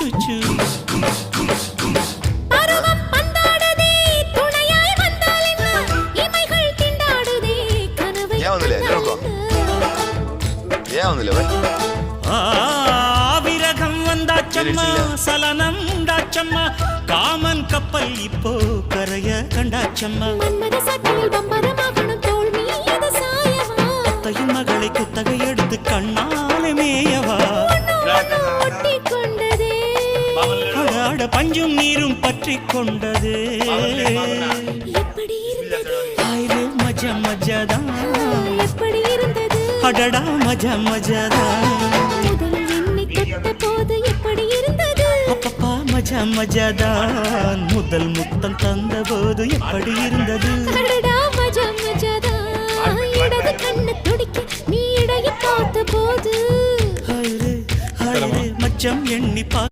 வந்துச்சு. விரகம் வந்தாச்சம்மா, சலனம் உண்டாச்சம்மா, காமன் கப்பல் இப்போ கரைய கண்டாச்சம்மா. அத்தையின் மகளை குத்தகை எடுத்து கண்ணாலே மேயவா, அடாட பஞ்சும் நீரும் பற்றி கொண்டது. மஜா மஜாதான், அடடா மஜா மஜாதான், அப்பப்பா மஜா மஜாதான், முதல் முத்தம் தந்த போது எப்படி இருந்தது. மச்சம் எண்ணி